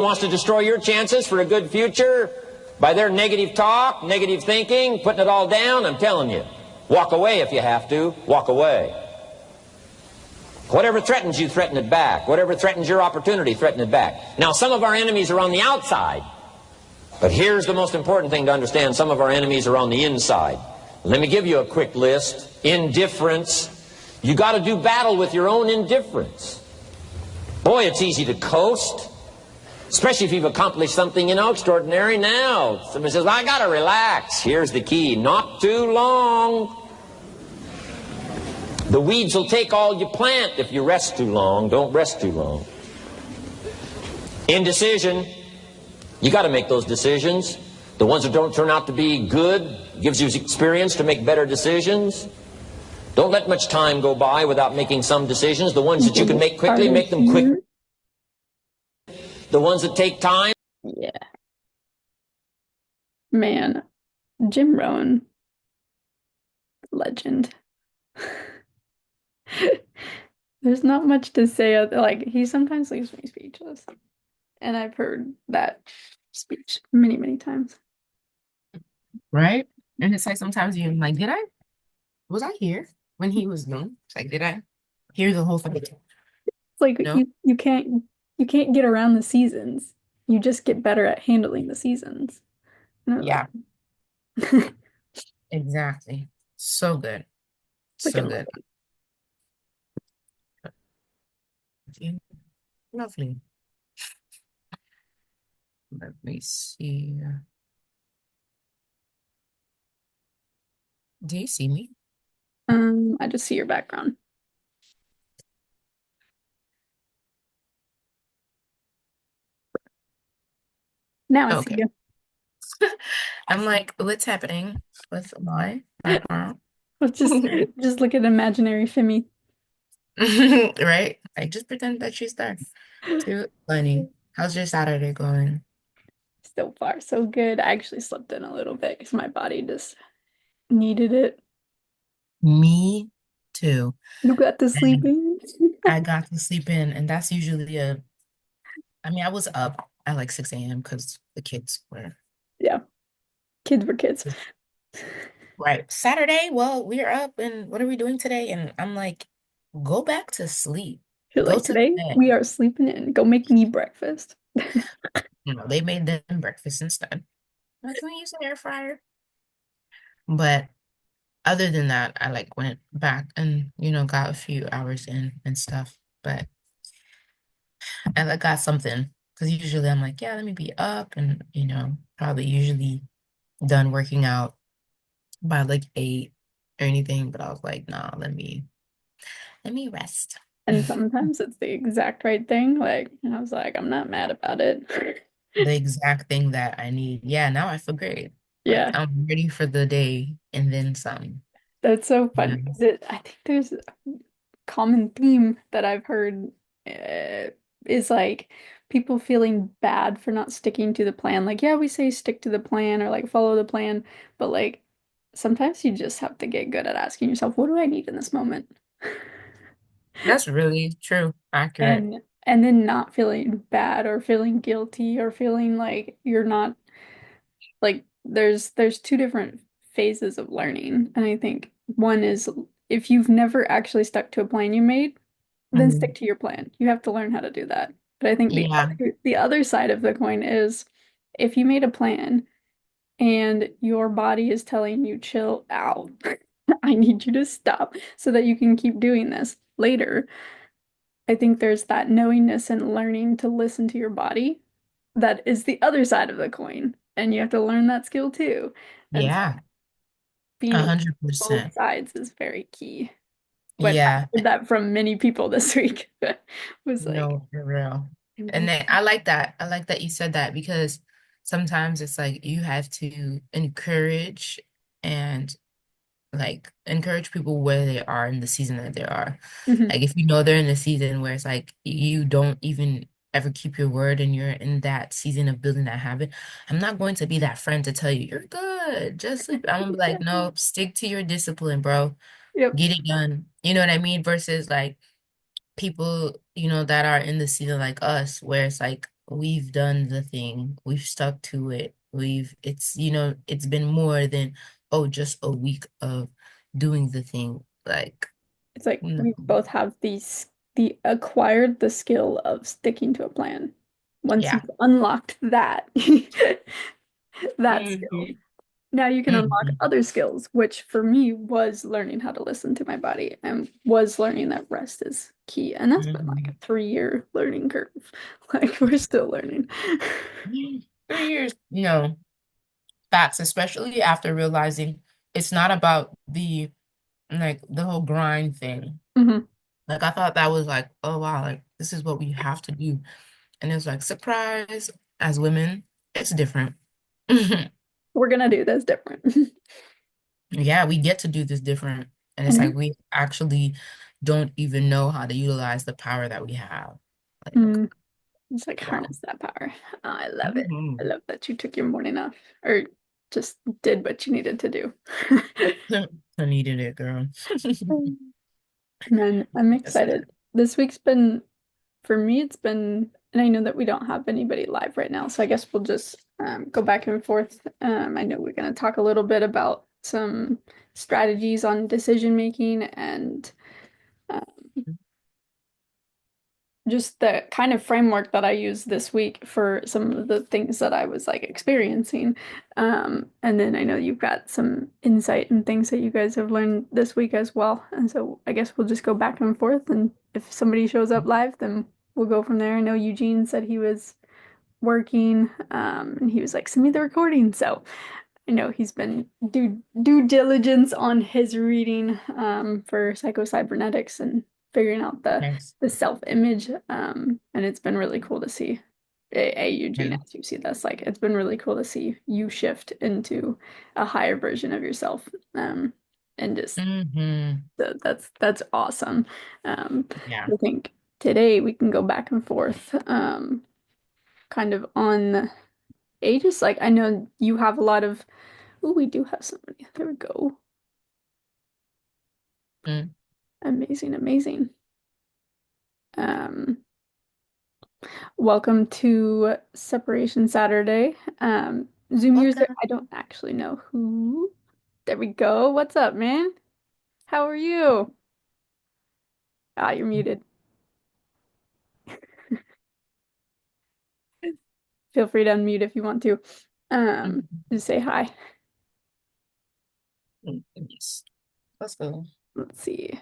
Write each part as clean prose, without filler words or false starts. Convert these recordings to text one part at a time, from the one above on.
wants to destroy your chances for a good future by their negative talk, negative thinking, putting it all down, I'm telling you, walk away if you have to. Walk away. Whatever threatens you, threaten it back. Whatever threatens your opportunity, threaten it back. Now, some of our enemies are on the outside, but here's the most important thing to understand. Some of our enemies are on the inside. Let me give you a quick list. Indifference. You got to do battle with your own indifference. Boy, it's easy to coast. Especially if you've accomplished something, extraordinary. Now, somebody says, I got to relax. Here's the key. Not too long. The weeds will take all you plant if you rest too long. Don't rest too long. Indecision. You got to make those decisions. The ones that don't turn out to be good gives you experience to make better decisions. Don't let much time go by without making some decisions. The ones that you can make quickly, make them quick. The ones that take time. Yeah. Man, Jim Rohn, legend. There's not much to say. Like, he sometimes leaves me speechless. And I've heard that speech many, many times. Right? And it's like sometimes you're like, was I here when he was young? It's like, did I hear the whole thing? It's like No? you can't get around the seasons. You just get better at handling the seasons. Yeah, Like, exactly. So good. So freaking good. Lovely. Let me see. Do you see me? I just see your background. Now I see Okay. you. I'm like, what's happening with my background? Let's just look at imaginary Phemy. Right? I just pretend that she's there. Too funny. How's your Saturday going? So far, so good. I actually slept in a little bit because my body just needed it. Me too. You got to sleep And in. I got to sleep in, and that's usually I was up at like 6 a.m. because the kids were Yeah, kids were kids. right. Saturday, well, we're up, and what are we doing today? And I'm like, go back to sleep. You're Go like, to today bed. we are sleeping in. Go make me breakfast. They made them breakfast instead. Like, can we use an air fryer? But other than that, I like went back and, got a few hours in and stuff. But I like got something because usually I'm like, yeah, let me be up and, probably usually done working out by like 8 or anything. But I was like, nah, let me rest. And sometimes it's the exact right thing. Like, and I was like, I'm not mad about it. The exact thing that I need. Yeah, now I feel great. Like Yeah, I'm ready for the day and then some. that's so Yeah. fun. I think there's a common theme that I've heard is like people feeling bad for not sticking to the plan. Like, yeah, we say stick to the plan or like follow the plan, but like sometimes you just have to get good at asking yourself, what do I need in this moment? That's really true. Accurate. And then not feeling bad or feeling guilty or feeling like you're not like there's two different phases of learning. And I think one is if you've never actually stuck to a plan you made, then Mhm. stick to your plan. You have to learn how to do that. But I think Yeah. the other side of the coin is if you made a plan and your body is telling you chill out, I need you to stop so that you can keep doing this later. I think there's that knowingness and learning to listen to your body that is the other side of the coin. And you have to learn that skill too. And so Yeah. being A aware hundred of both percent. sides is very key. But I Yeah. heard that from many people this week. Was like, No, for real. And "Mhm." then I like that. I like that you said that because sometimes it's like you have to encourage and like encourage people where they are in the season that they are. Mhm. Like if you know they're in a season where it's like you don't even ever keep your word and you're in that season of building that habit, I'm not going to be that friend to tell you you're good. Just sleep. I'm gonna be like, no, stick to your discipline, bro. Yep. Get it done. You know what I mean? Versus like people, that are in the season like us, where it's like we've done the thing, we've stuck to it. It's, it's been more than, oh, just a week of doing the thing. Like, It's like no. we both have the acquired the skill of sticking to a plan. Once Yeah. you've unlocked that, that skill, Hmm. now you can unlock Hmm. other skills, which for me was learning how to listen to my body and was learning that rest is key. And that's been like Hmm. a 3 year learning curve. Like we're still learning. 3 years, facts, especially after realizing it's not about the whole grind thing. Mhm. Like I thought that was like, oh wow, like this is what we have to do. And it's like, surprise, as women, it's different. We're gonna do this different. Yeah, we get to do this different. And it's like And we actually don't even know how to utilize the power that we have. Like, mm, it's like wow. harness that power. Oh, I love it. I Mhm. love that you took your morning off or just did what you needed to do. I needed it, girl. Man, I'm Yes, I excited. This week's been, for me, it's been, and I know that we don't have anybody live right now, so I guess we'll just go back and forth. I know we're going to talk a little bit about some strategies on decision making and uh, just the kind of framework that I used this week for some of the things that I was like experiencing. And then I know you've got some insight and things that you guys have learned this week as well. And so I guess we'll just go back and forth. And if somebody shows up live, then we'll go from there. I know Eugene said he was working, and he was like, send me the recording. So I know he's been due diligence on his reading for psychocybernetics and figuring out Nice. the self-image. And it's been really cool to see. Eugene, Yeah. as you see this, like it's been really cool to see you shift into a higher version of yourself. And just Hmm. that's awesome. Yeah. I think today we can go back and forth, kind of on ages. Like I know you have a lot of. Oh, we do have somebody. There we go. Mm. Amazing, amazing. Um, welcome to Separation Saturday. Zoom user, Welcome. I don't actually know who. There we go. What's up, man? How are you? Ah, you're muted. Feel free to unmute if you want to. Mhm. Just say hi. Yes. Let's go. Let's see.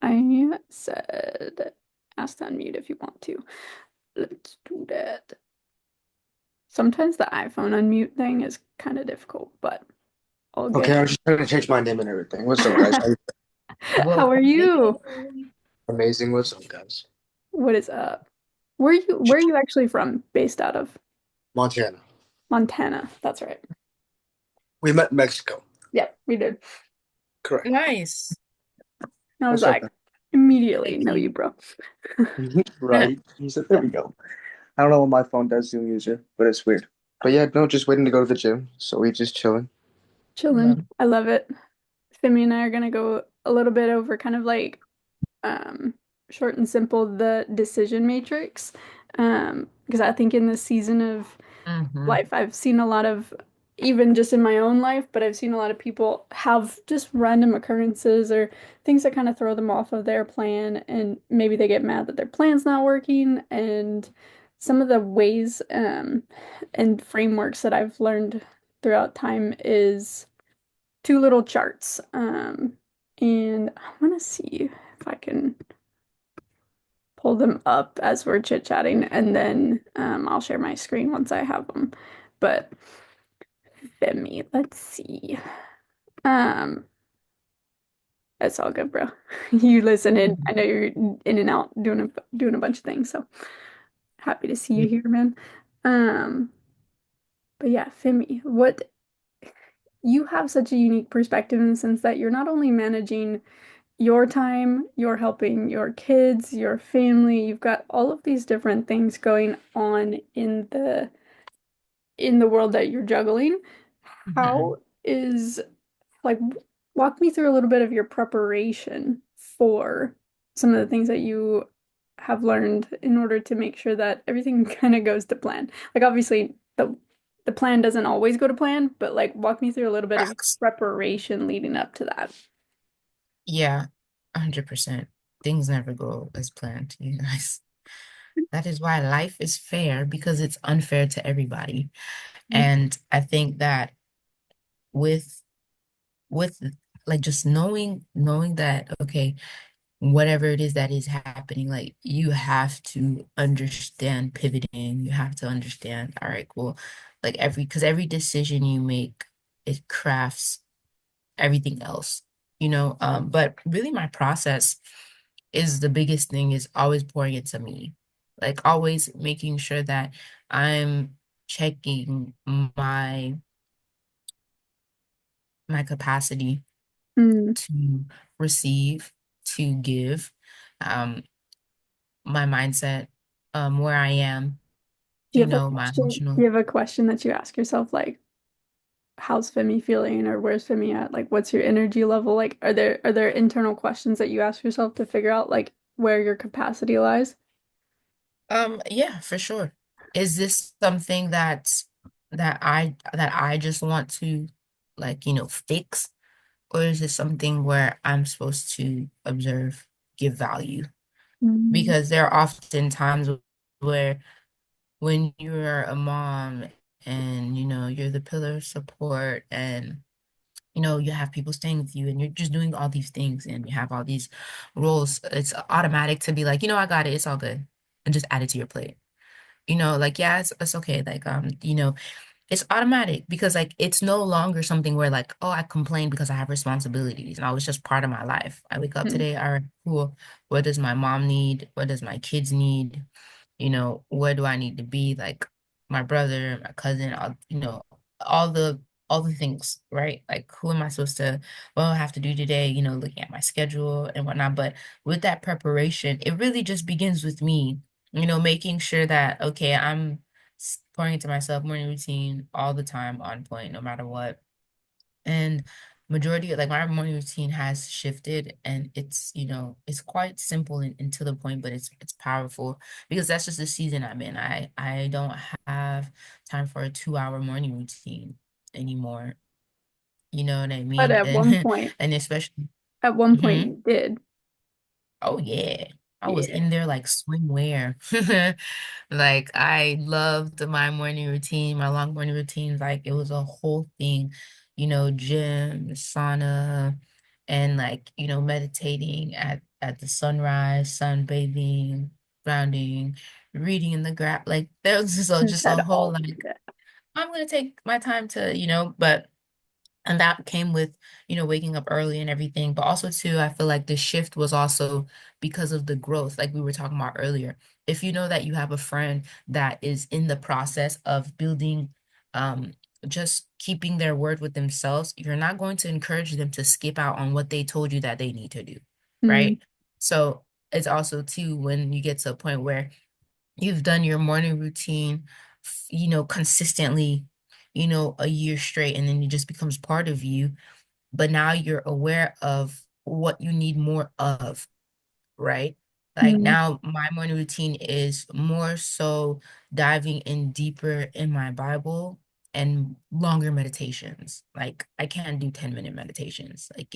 I said ask to unmute if you want to. Let's do that. Sometimes the iPhone unmute thing is kind of difficult, but all Okay, good. I was just trying to change my name and everything. What's up, guys? How Whoa. are you? Amazing. What's up, guys? What is up? Where are you actually from? Based out of Montana. Montana. That's right. We met in Mexico. Yep, we did. Correct. Nice. I was What's up, like, man? immediately Thank know you, you. bro. Right. He said, there we go. I don't know what my phone does, Zoom user, but it's weird. But yeah, no, just waiting to go to the gym. So we just chilling. Chilling. Love. I love it. Femi and I are gonna go a little bit over kind of like um short and simple the decision matrix. Because I think in this season of Hmm. life. I've seen a lot of, even just in my own life, but I've seen a lot of people have just random occurrences or things that kind of throw them off of their plan, and maybe they get mad that their plan's not working. And some of the ways and frameworks that I've learned throughout time is two little charts. And I want to see if I can pull them up as we're chit-chatting, and then I'll share my screen once I have them. But Phemy, let's see. Um, it's all good, bro. You listen in. I know you're in and out doing a bunch of things, so happy to see you here, man. Um, but yeah, Phemy, what you have such a unique perspective in the sense that you're not only managing your time, you're helping your kids, your family, you've got all of these different things going on in the world that you're juggling. Hmm. How is like walk me through a little bit of your preparation for some of the things that you have learned in order to make sure that everything kind of goes to plan? Like obviously the plan doesn't always go to plan, but like walk me through a little bit of Facts. preparation leading up to that. Yeah, 100%. Things never go as planned, you guys. That is why life is fair because it's unfair to everybody. And I think that with with like just knowing that okay, whatever it is that is happening, like you have to understand pivoting. You have to understand, all right, cool. Like because every decision you make, it crafts everything else, you know. But really my process is the biggest thing is always pouring into me. Like always making sure that I'm checking my capacity Mm. to receive, to give, um, my mindset, where I am, Do you have a my question? Do emotional. you have a question that you ask yourself like, how's Phemy feeling or where's Phemy at? Like what's your energy level? Like are there internal questions that you ask yourself to figure out like where your capacity lies? Yeah, for sure. Is this something that I just want to like, fix, or is it something where I'm supposed to observe, give value? Mm. Because there are often times where when you're a mom and you're the pillar of support and you have people staying with you and you're just doing all these things and you have all these roles, it's automatic to be like, I got it, it's all good, and just add it to your plate. Like, yeah, it's okay. Like, it's automatic because like it's no longer something where like, oh, I complain because I have responsibilities. No, it's just part of my life. I wake up Mm. today, all right, cool. What does my mom need? What does my kids need? Where do I need to be? Like my brother, my cousin, all the all the things, right? Like who am I supposed to, what do I have to do today, looking at my schedule and whatnot. But with that preparation, it really just begins with me, making sure that, okay, I'm pouring into myself, morning routine all the time, on point, no matter what. And majority of like my morning routine has shifted, and it's quite simple and to the point, but it's powerful because that's just the season I'm in. I don't have time for a 2-hour morning routine anymore. You know what I But mean? at one And point, and especially. at one point Mhm. you did. Oh yeah. I was Yeah. in there like swimwear. Like I loved my morning routine, my long morning routine. Like it was a whole thing, gym, sauna, and like, meditating at the sunrise, sunbathing, grounding, reading in the grass. Like there was You just had a whole all like that. I'm gonna take my time to, but and that came with, waking up early and everything. But also, too, I feel like the shift was also because of the growth, like we were talking about earlier. If you know that you have a friend that is in the process of building, um, just keeping their word with themselves, you're not going to encourage them to skip out on what they told you that they need to do, Mm. right? So it's also, too, when you get to a point where you've done your morning routine, consistently, a year straight, and then it just becomes part of you. But now you're aware of what you need more of, right? Like Mm. now, my morning routine is more so diving in deeper in my Bible and longer meditations. Like I can't do 10-minute meditations. Like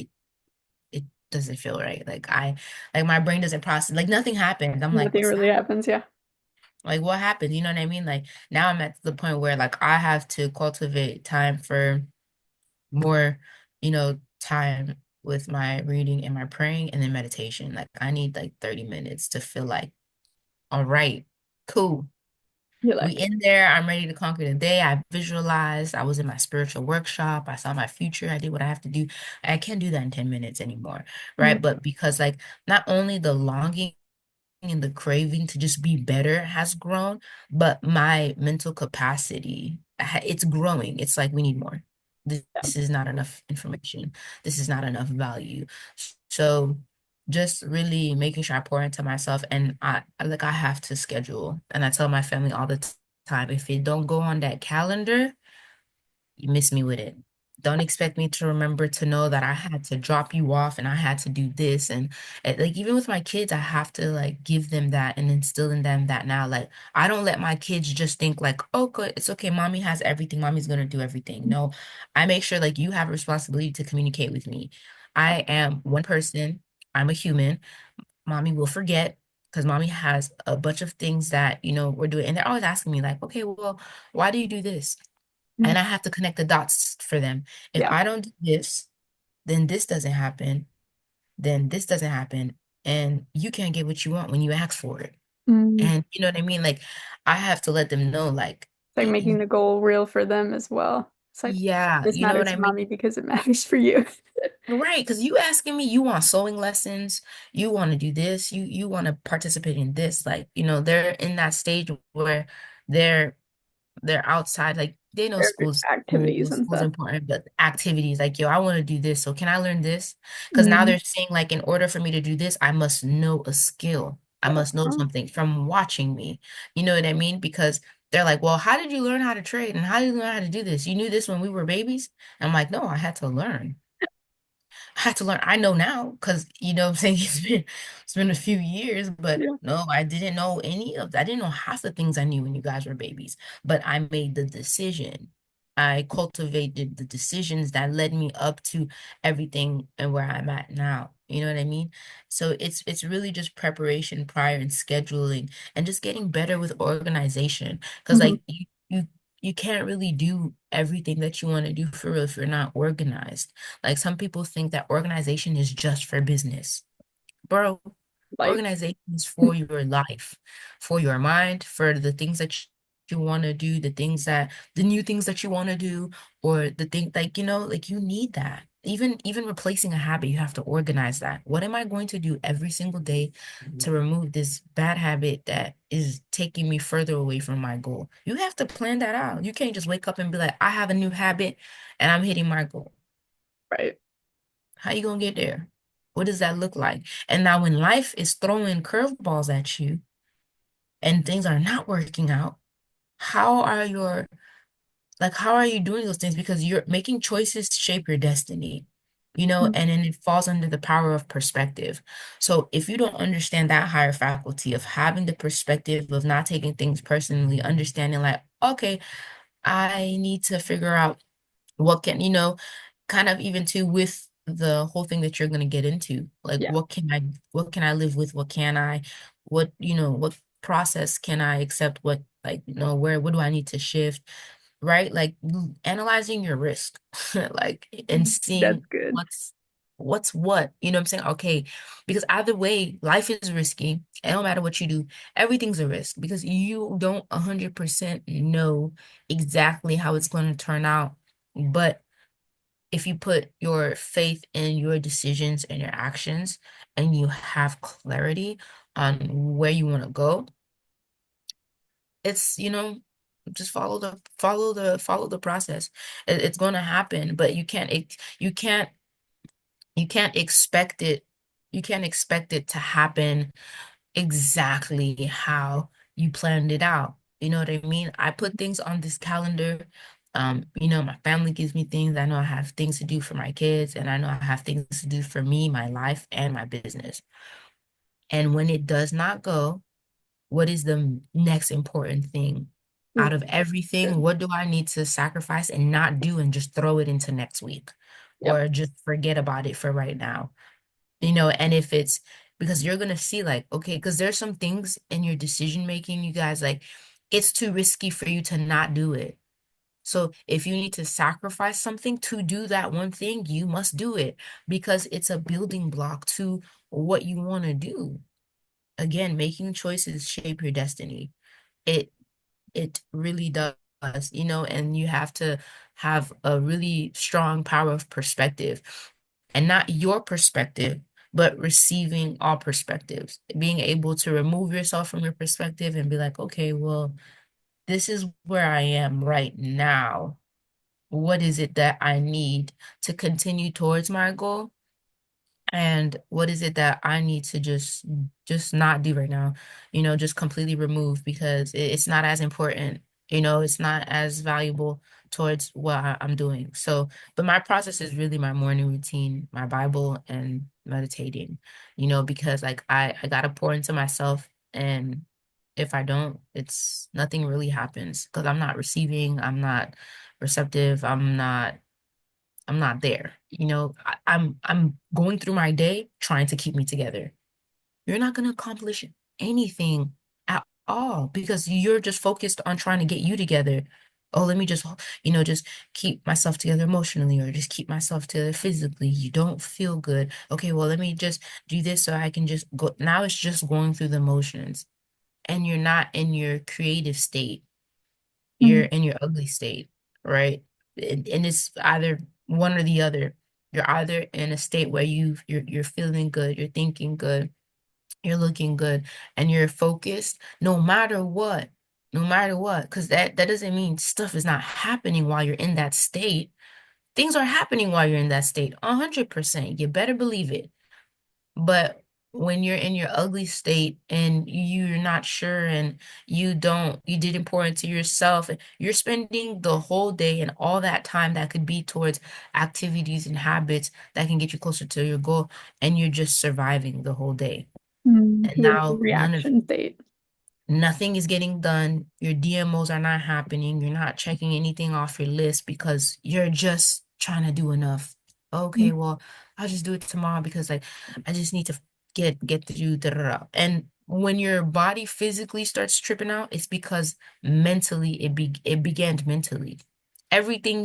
it doesn't feel right. Like my brain doesn't process. Like nothing happened. I'm like, Nothing what's really that? happens, yeah. Like what happened? You know what I mean? Like now I'm at the point where like I have to cultivate time for more, time with my reading and my praying and then meditation. Like I need like 30 minutes to feel like, all right, cool. You're We like, in there. I'm ready to conquer the day. I visualized. I was in my spiritual workshop. I saw my future. I did what I have to do. I can't do that in 10 minutes anymore. yeah. Right. But because like not only the longing and the craving to just be better has grown, but my mental capacity, it's growing. It's like we need more. This is not enough information. This is not enough value. So just really making sure I pour into myself, and I have to schedule, and I tell my family all the time, if it don't go on that calendar, you miss me with it. Don't expect me to remember to know that I had to drop you off and I had to do this. And like even with my kids, I have to like give them that and instill in them that now. Like I don't let my kids just think like, oh, good, it's okay. Mommy has everything. Mommy's gonna do everything. No, I make sure like you have a responsibility to communicate with me. I am one person. I'm a human. Mommy will forget because mommy has a bunch of things that, we're doing. And they're always asking me, like, okay, well, why do you do this? Mm. And I have to connect the dots for them. If Yeah. I don't do this, then this doesn't happen, then this doesn't happen. And you can't get what you want when you ask for it. Mm. And you know what I mean? Like, I have to let them know, like, It's like making the goal real for them as well. It's like, yeah, this you know what matters I to mean? mommy because it matters for you. Right, because you asking me, you want sewing lessons, you want to do this, you want to participate in this. Like, they're in that stage where they're they're outside, like they know Their activities and school's stuff. important, but activities like, yo, I want to do this, so can I learn this? Because now Mm. they're saying like, in order for me to do this, I must know a skill. I must know Oh, something from watching me. You know what I mean? Because they're like, well, how did you learn how to trade and how did you learn how to do this? You knew this when we were babies? I'm like, no, I had to learn. I had to learn. I know now because what I'm saying, it's been a few years, but yeah. no, I didn't know I didn't know half the things I knew when you guys were babies. But I made the decision. I cultivated the decisions that led me up to everything and where I'm at now. You know what I mean? So it's really just preparation prior and scheduling and just getting better with organization. Because Mhm. like you can't really do everything that you want to do for real if you're not organized. Like some people think that organization is just for business. Bro, Life. organization is for your life, for your mind, for the things that you want to do, the new things that you want to do, or the thing like, like you need that. Even replacing a habit, you have to organize that. What am I going to do every single day to remove this bad habit that is taking me further away from my goal? You have to plan that out. You can't just wake up and be like, I have a new habit and I'm hitting my goal. Right. How you gonna get there? What does that look like? And now when life is throwing curveballs at you and things are not working out, how are your how are you doing those things? Because you're making choices shape your destiny, Mm. and then it falls under the power of perspective. So if you don't understand that higher faculty of having the perspective of not taking things personally, understanding like, okay, I need to figure out what can, kind of even too with the whole thing that you're going to get into, like Yeah. what can I live with, what can I, what process can I accept, what, like, what do I need to shift, right? Like analyzing your risk, like, and That's seeing good. what's what, you know what I'm saying? Okay, because either way, life is risky, and no matter what you do, everything's a risk because you don't 100% know exactly how it's going to turn out. But if you put your faith in your decisions and your actions and you have clarity on where you want to go, it's, just follow the process. It's going to happen, but you can't expect it. You can't expect it to happen exactly how you planned it out. You know what I mean? I put things on this calendar. My family gives me things. I know I have things to do for my kids, and I know I have things to do for me, my life, and my business. And when it does not go, what is the next important thing? Mm. Out of everything, Good. what do I need to sacrifice and not do and just throw it into next week? Yep. Or just forget about it for right now? And if it's because you're gonna see like, okay, because there's some things in your decision making, you guys, like it's too risky for you to not do it. So if you need to sacrifice something to do that one thing, you must do it because it's a building block to what you want to do. Again, making choices shape your destiny. It it really does, and you have to have a really strong power of perspective and not your perspective, but receiving all perspectives, being able to remove yourself from your perspective and be like, okay, well, this is where I am right now. What is it that I need to continue towards my goal? And what is it that I need to just not do right now? Just completely remove because it's not as important. It's not as valuable towards what I'm doing. So, but my process is really my morning routine, my Bible, and meditating, because like I gotta pour into myself, and if I don't, it's nothing really happens because I'm not receiving, I'm not receptive, I'm not there. I'm going through my day trying to keep me together. You're not going to accomplish anything at all because you're just focused on trying to get you together. Oh, let me just keep myself together emotionally or just keep myself together physically. You don't feel good. Okay, well, let me just do this so I can just go. Now it's just going through the motions and you're not in your creative state. You're Mm. in your ugly state, right? And it's either one or the other. You're either in a state where you're feeling good, you're thinking good, you're looking good, and you're focused no matter what, because that doesn't mean stuff is not happening while you're in that state. Things are happening while you're in that state, 100%. You better believe it. But when you're in your ugly state and you're not sure and you didn't pour into yourself, and you're spending the whole day and all that time that could be towards activities and habits that can get you closer to your goal, and you're just surviving the whole day. And You're in now reaction state. nothing is getting done. Your DMOs are not happening. You're not checking anything off your list because you're just trying to do enough. Okay, Mm. well, I'll just do it tomorrow because like I just need to get through da, da, da. And when your body physically starts tripping out, it's because mentally it began mentally. Everything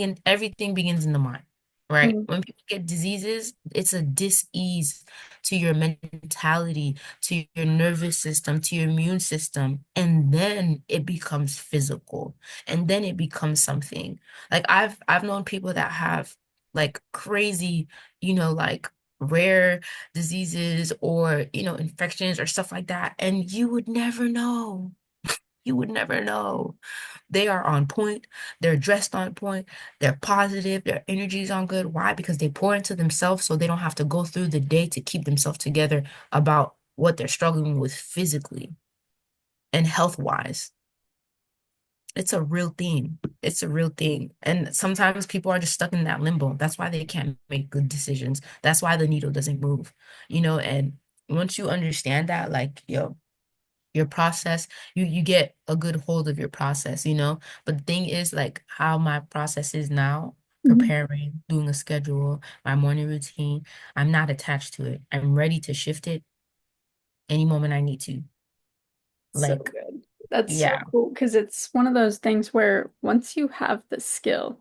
begins in the mind, right? Mm. When people get diseases, it's a dis-ease to your mentality, to your nervous system, to your immune system, and then it becomes physical, and then it becomes something. Like I've known people that have like crazy, like rare diseases or infections or stuff like that, and you would never know. You would never know. They are on point. They're dressed on point. They're positive. Their energy is on good. Why? Because they pour into themselves so they don't have to go through the day to keep themselves together about what they're struggling with physically and health wise. It's a real thing. It's a real thing. And sometimes people are just stuck in that limbo. That's why they can't make good decisions. That's why the needle doesn't move, and once you understand that, like, yo, your process, you get a good hold of your process, but the thing is like how my process is now, Mhm. preparing, doing a schedule, my morning routine, I'm not attached to it. I'm ready to shift it any moment I need to. So Like, good. That's so yeah, cool because it's one of those things where once you have the skill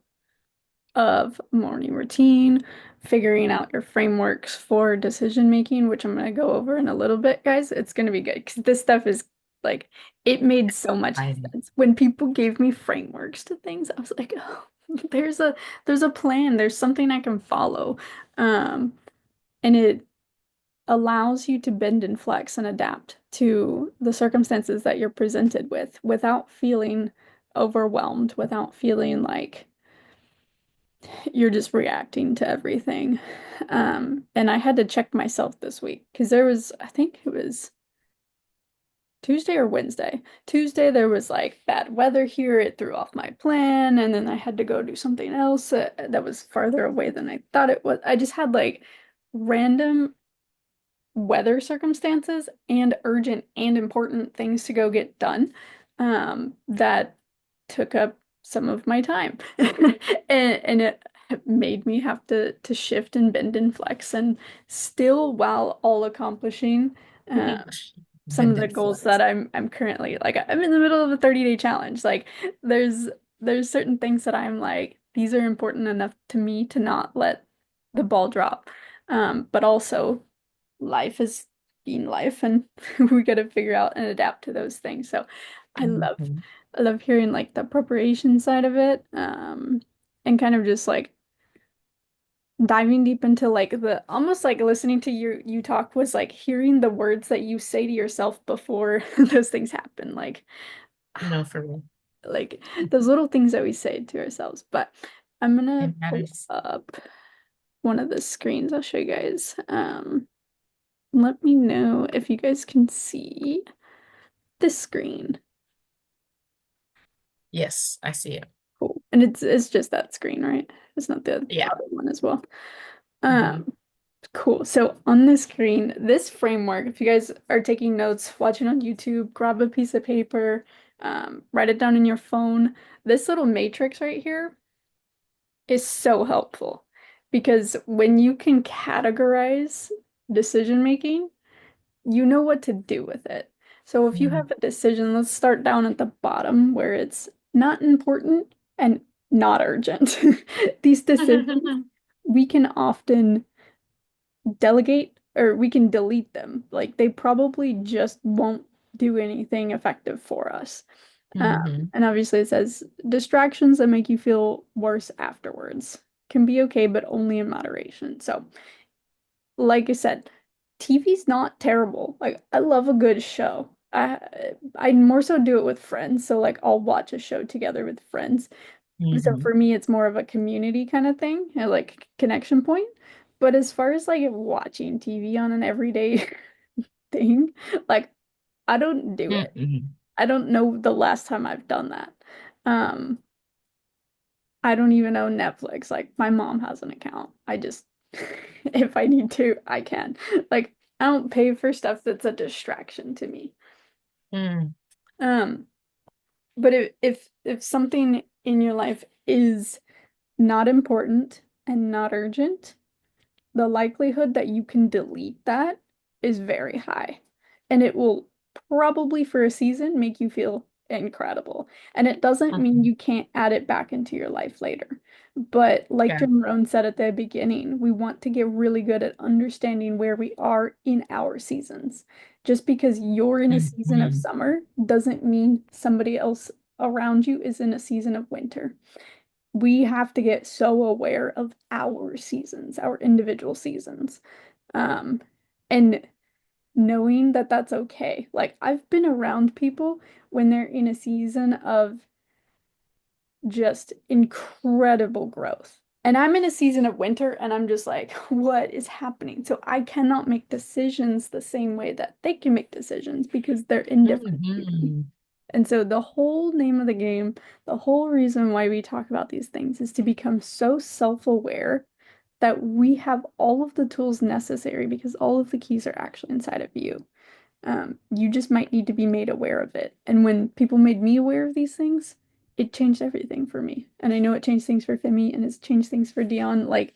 of morning routine, figuring out your frameworks for decision making, which I'm going to go over in a little bit, guys, it's going to be good because this stuff is like, it made so much I sense. When people gave me frameworks to things, I was like, oh, there's a plan, there's something I can follow. Um, and it allows you to bend and flex and adapt to the circumstances that you're presented with without feeling overwhelmed, without feeling like you're just reacting to everything. And I had to check myself this week because there was, I think it was Tuesday or Wednesday. Tuesday, there was like bad weather here. It threw off my plan. And then I had to go do something else that was farther away than I thought it was. I just had like random weather circumstances and urgent and important things to go get done that took up some of my time. And it made me have to shift and bend and flex and still while all accomplishing some of bend the and goals that flex. I'm currently like I'm in the middle of a 30-day challenge. Like there's there's certain things that I'm like these are important enough to me to not let the ball drop. But also life is being life and we got to figure out and adapt to those things. So I love Mhm. I love hearing like the preparation side of it and kind of just like diving deep into like the almost like listening to you talk was like hearing the words that you say to yourself before those things happen No, for real. like those little things that we say to ourselves. But I'm gonna It pull matters. up one of the screens. I'll show you guys. Let me know if you guys can see this screen. Yes, I see it. Cool. And it's just that screen, right? It's not the Yeah. other one as well. Mhm. Cool. So on the screen, this framework, if you guys are taking notes, watching on YouTube, grab a piece of paper, write it down in your phone. This little matrix right here is so helpful because when you can categorize decision making, you know what to do with it. So if you Mhm. have a decision, let's start down at the bottom where it's not important and not urgent. These decisions, we can often delegate or we can delete them. Like they probably just won't do anything effective for us. Mhm. And obviously it says distractions that make you feel worse afterwards can be okay, but only in moderation. So, like I said, TV's not terrible. Like I love a good show. I more so do it with friends. So like I'll watch a show together with friends. So Mhm. for me, it's more of a community kind of thing, like connection point. But as far as like watching TV on an everyday thing, like I don't do it. Mhm. I don't know the last time I've done that. Um, I don't even own Netflix. Like my mom has an account. I just, if I need to, I can. Like I don't pay for stuff that's a distraction to me. Mhm. Um, but if something in your life is not important and not urgent, the likelihood that you can delete that is very high. And it will probably for a season make you feel incredible. And it doesn't mean Mhm. you can't add it back into your life later. But like Yeah. Jim Rohn said at the beginning, we want to get really good at understanding where we are in our seasons. Just because you're in a season of Mhm. summer doesn't mean somebody else around you is in a season of winter. We have to get so aware of our seasons, our individual seasons. Um, and knowing that that's okay. Like I've been around people when they're in a season of just incredible growth. And I'm in a season of winter and I'm just like, what is happening? So I cannot make decisions the same way that they can make decisions because they're in different seasons. Mhm. And so the whole name of the game, the whole reason why we talk about these things is to become so self-aware that we have all of the tools necessary because all of the keys are actually inside of you. You just might need to be made aware of it. And when people made me aware of these things, it changed everything for me. And I know it changed things for Phemy and it's changed things for Dion. Like,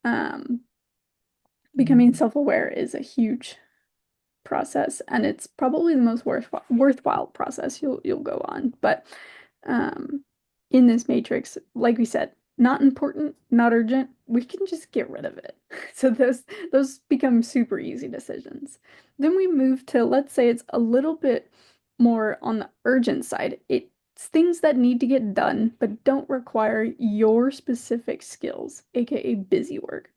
um, becoming self-aware is a huge process, and it's probably the most worthwhile process you'll go on. But um, in this matrix, like we said, not important, not urgent. We can just get rid of it. So those become super easy decisions. Then we move to, let's say it's a little bit more on the urgent side. It's things that need to get done but don't require your specific skills, aka busy work.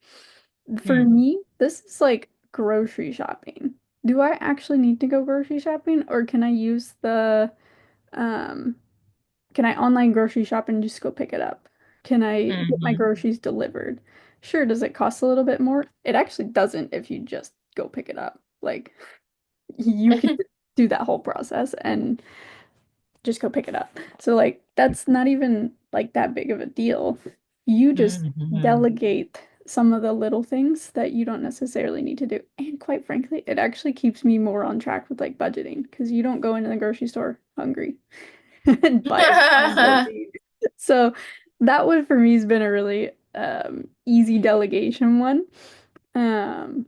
For Mhm. me, this is like grocery shopping. Do I actually need to go grocery shopping or can I use the um can I online grocery shop and just go pick it up? Can I get my Mhm. groceries delivered? Sure, does it cost a little bit more? It actually doesn't if you just go pick it up. Like you can do that whole process and just go pick it up. So like that's not even like that big of a deal. You just Mhm. delegate some of the little things that you don't necessarily need to do. And quite frankly, it actually keeps me more on track with like budgeting because you don't go into the grocery store hungry and buy a ton of groceries. So that one for me has been a really easy delegation one. Um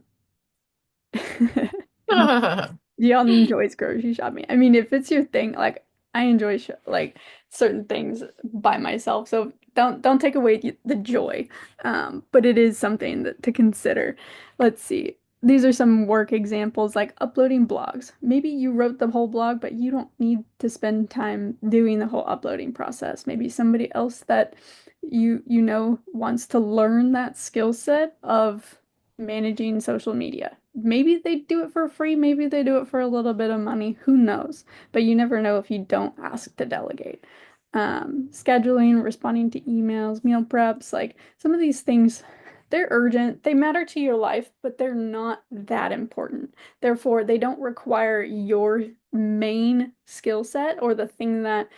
Dion enjoys grocery shopping. I mean, if it's your thing, like I enjoy sh like certain things by myself, so don't take away the joy. But it is something that to consider. Let's see. These are some work examples like uploading blogs. Maybe you wrote the whole blog, but you don't need to spend time doing the whole uploading process. Maybe somebody else that you know wants to learn that skill set of managing social media. Maybe they do it for free, maybe they do it for a little bit of money, who knows? But you never know if you don't ask to delegate. Scheduling, responding to emails, meal preps, like some of these things, they're urgent, they matter to your life, but they're not that important. Therefore, they don't require your main skill set or the thing that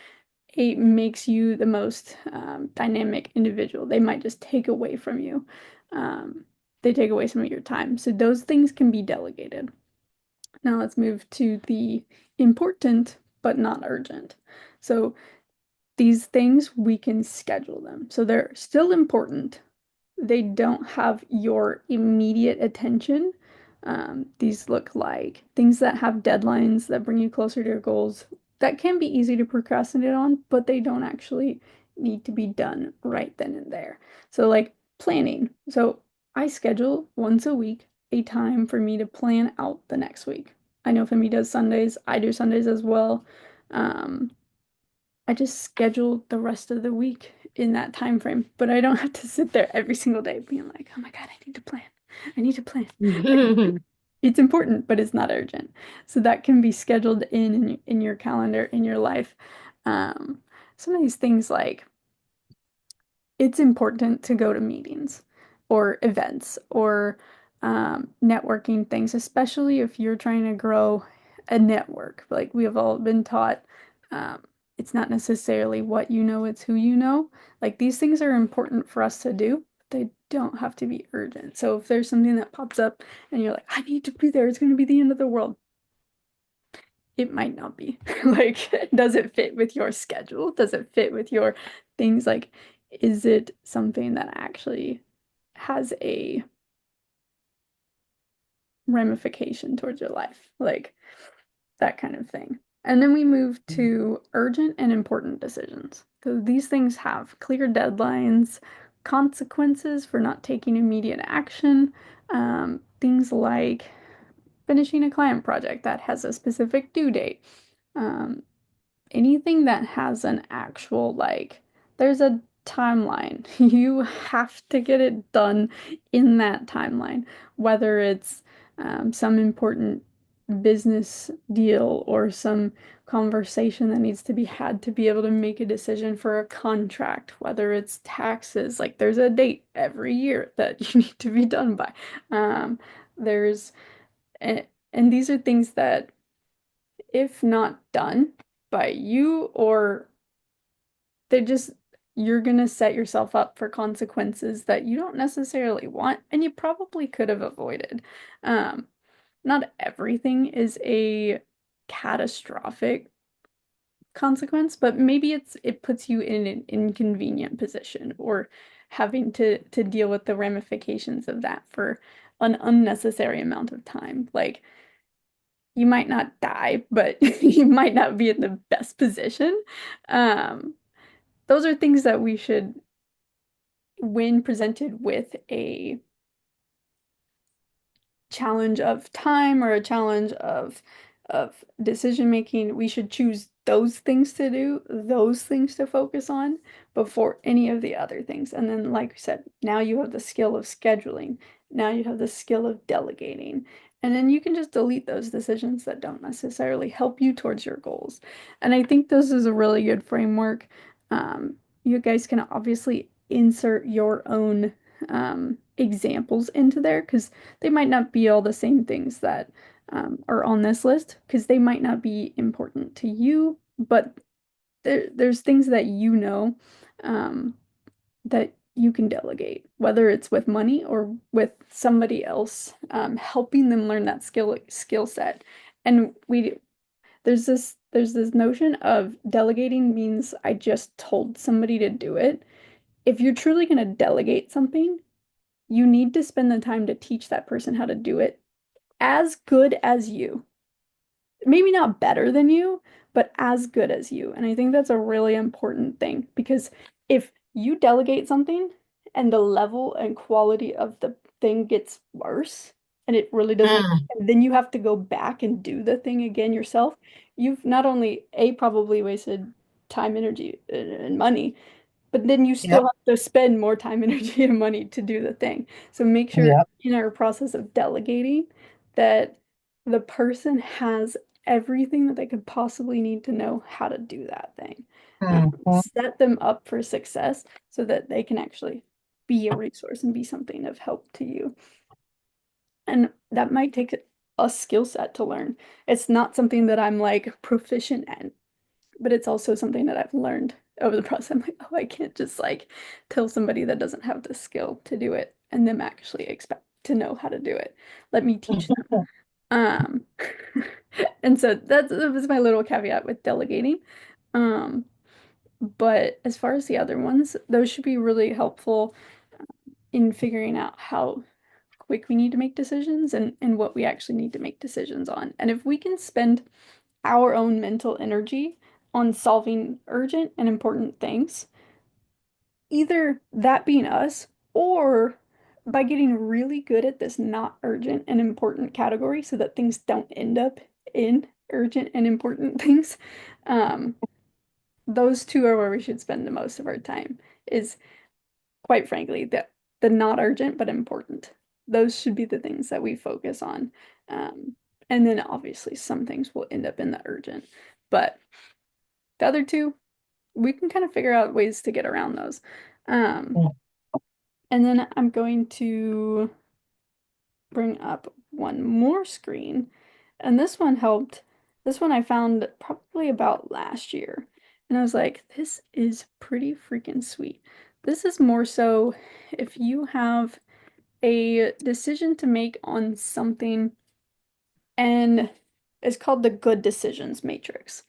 it makes you the most dynamic individual. They might just take away from you. They take away some of your time. So those things can be delegated. Now let's move to the important but not urgent. So these things, we can schedule them. So they're still important. They don't have your immediate attention. These look like things that have deadlines that bring you closer to your goals that can be easy to procrastinate on, but they don't actually need to be done right then and there. So, like planning. So, I schedule once a week a time for me to plan out the next week. I know Phemy does Sundays, I do Sundays as well. Um, I just schedule the rest of the week in that time frame, but I don't have to sit there every single day being like, "Oh my God, I need to plan. I need to plan." It's important, but it's not urgent. So that can be scheduled in your calendar, in your life. Um, some of these things like it's important to go to meetings or events or networking things, especially if you're trying to grow a network. Like we have all been taught, um, it's not necessarily what you know, it's who you know. Like these things are important for us to do, but they don't have to be urgent. So if there's something that pops up and you're like, I need to be there, it's going to be the end of the world. It might not be. Like, does it fit with your schedule? Does it fit with your things? Like, is it something that actually has a ramification towards your life? Like, that kind of thing. And then we move to urgent and important decisions. So these things have clear deadlines, consequences for not taking immediate action, things like finishing a client project that has a specific due date. Um, Anything that has an actual, like, there's a timeline. You have to get it done in that timeline, whether it's some important business deal or some conversation that needs to be had to be able to make a decision for a contract, whether it's taxes, like there's a date every year that you need to be done by. There's, and these are things that if not done by you or they just you're gonna set yourself up for consequences that you don't necessarily want and you probably could have avoided. Um, Not everything is a catastrophic consequence, but maybe it puts you in an inconvenient position or having to deal with the ramifications of that for an unnecessary amount of time. Like you might not die, but you might not be in the best position. Um, those are things that we should, when presented with a challenge of time or a challenge of decision making, we should choose those things to do, those things to focus on before any of the other things. And then, like we said, now you have the skill of scheduling. Now you have the skill of delegating. And then you can just delete those decisions that don't necessarily help you towards your goals. And I think this is a really good framework. You guys can obviously insert your own examples into there because they might not be all the same things that are on this list because they might not be important to you, but there's things that you know um, that you can delegate, whether it's with money or with somebody else, helping them learn that skill set. And there's this notion of delegating means I just told somebody to do it. If you're truly going to delegate something, you need to spend the time to teach that person how to do it as good as you. Maybe not better than you, but as good as you. And I think that's a really important thing because if you delegate something and the level and quality of the thing gets worse and it really doesn't, Mm, and then you have to go back and do the thing again yourself, you've not only A, probably wasted time, energy, and money, but then you still yep. have to spend more time, energy, and money to do the thing. So make sure Yep. in our process of delegating that the person has everything that they could possibly need to know how to do that thing. Mhm. Set them up for success so that they can actually be a resource and be something of help to you. And that might take a skill set to learn. It's not something that I'm like proficient at but it's also something that I've learned over the process. I'm like, oh, I can't just like tell somebody that doesn't have the skill to do it and them actually expect to know how to do it. Let me teach them. Um, and so that was my little caveat with delegating. Um, but as far as the other ones, those should be really helpful in figuring out how quick we need to make decisions and what we actually need to make decisions on. And if we can spend our own mental energy on solving urgent and important things, either that being us or by getting really good at this not urgent and important category so that things don't end up in urgent and important things. Um, those two are where we should spend the most of our time, is quite frankly the not urgent but important. Those should be the things that we focus on. Um, and then obviously some things will end up in the urgent. But the other two, we can kind of figure out ways to get around those. Yeah. And then I'm going to bring up one more screen. And this one helped. This one I found probably about last year. And I was like, this is pretty freaking sweet. This is more so if you have a decision to make on something, and it's called the good decisions matrix.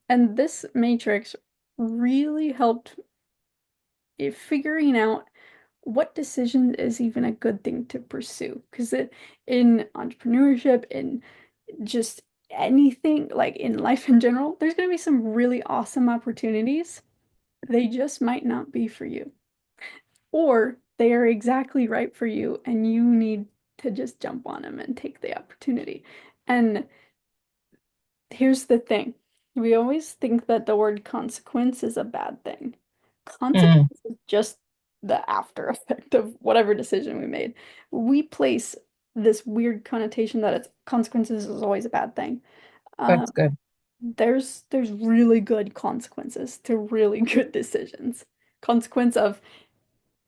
And this matrix really helped figuring out what decision is even a good thing to pursue. Because in entrepreneurship, in just anything, like in life in general, there's going to be some really awesome opportunities. They just might not be for you. Or they are exactly right for you, and you need to just jump on them and take the opportunity. And here's the thing. We always think that the word consequence is a bad thing. Mm. Consequence is just the after effect of whatever decision we made. We place this weird connotation that it's consequences is always a bad thing. That's Um, good. there's really good consequences to really good decisions. Consequence of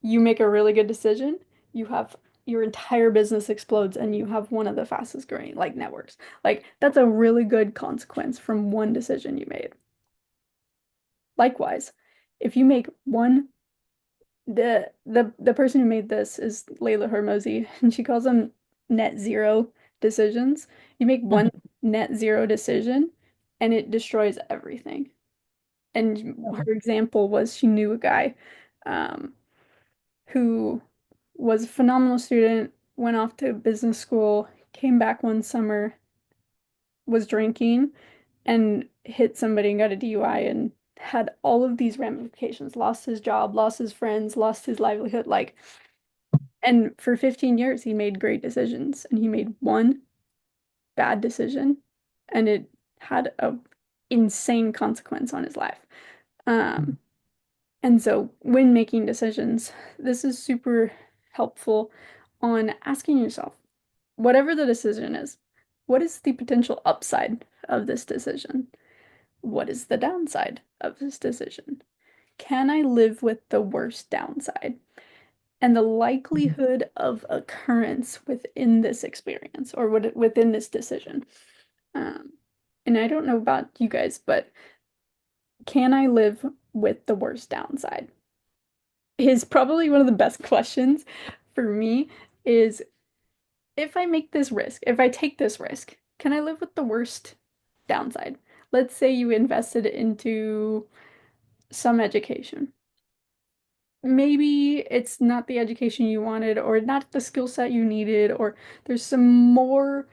you make a really good decision, you have your entire business explodes and you have one of the fastest growing like networks. Like that's a really good consequence from one decision you made. Likewise, if you make one the person who made this is Layla Hormozy, and she calls them net zero decisions. You make one net zero decision and it destroys everything. And her example was she knew a guy um, who was a phenomenal student, went off to business school, came back one summer, was drinking, and hit somebody and got a DUI and had all of these ramifications, lost his job, lost his friends, lost his livelihood, like, and for 15 years he made great decisions and he made one bad decision and it had a insane consequence on his life. Um, And so, when making decisions, this is super helpful on asking yourself, whatever the decision is, what is the potential upside of this decision? What is the downside of this decision? Can I live with the worst downside? And the likelihood of occurrence within this experience or within this decision. Um, and I don't know about you guys, but can I live with the worst downside? Is probably one of the best questions for me is if I make this risk, if I take this risk, can I live with the worst downside? Let's say you invested into some education. Maybe it's not the education you wanted, or not the skill set you needed, or there's some more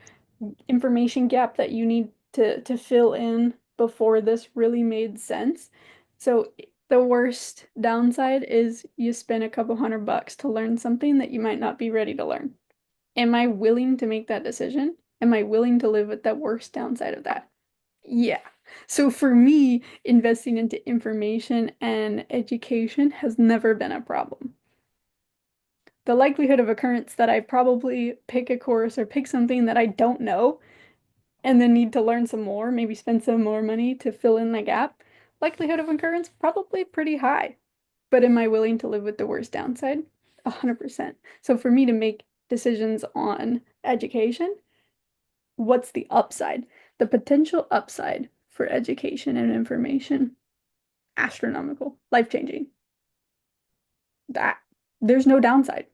information gap that you need to fill in before this really made sense. So the worst downside is you spend a couple $100 to learn something that you might not be ready to learn. Am I willing to make that decision? Am I willing to live with that worst downside of that? Yeah. So for me, investing into information and education has never been a problem. The likelihood of occurrence that I probably pick a course or pick something that I don't know and then need to learn some more, maybe spend some more money to fill in the gap, likelihood of occurrence probably pretty high. But am I willing to live with the worst downside? 100%. So for me to make decisions on education, what's the upside? The potential upside for education and information. Astronomical, life-changing. That there's no downside.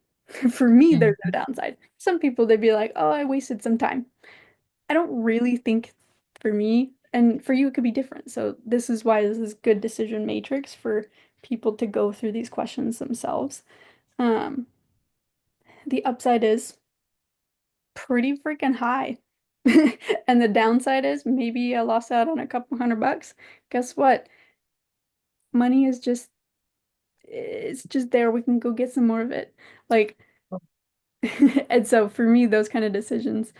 For me, there's no Mhm. downside. Some people, they'd be like, oh, I wasted some time. I don't really think for me, and for you, it could be different. So this is why this is good decision matrix for people to go through these questions themselves. Um, the upside is pretty freaking high. And the downside is maybe I lost out on a couple $100. Guess what? Money is just it's just there. We can go get some more of it. Like and so for me, those kind of decisions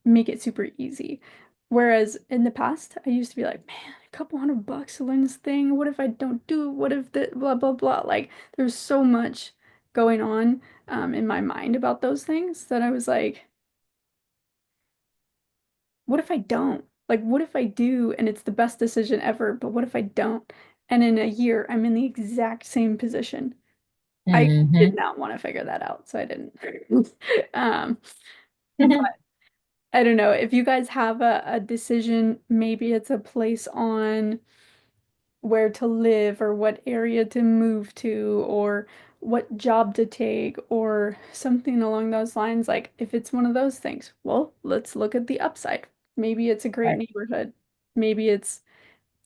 make it super easy. Whereas in the past, I used to be like, man, a couple $100 to learn this thing. What if I don't do it? What if the blah blah blah? Like there's so much going on in my mind about those things that I was like, what if I don't? Like, what if I do and it's the best decision ever, but what if I don't? And in a year, I'm in the exact same position. I did Mhm. not want to figure that out, so I didn't. Um, but I don't know if you guys have a decision, maybe it's a place on where to live or what area to move to or what job to take or something along those lines. Like if it's one of those things, well, let's look at the upside. Maybe it's a great Right. neighborhood. Maybe it's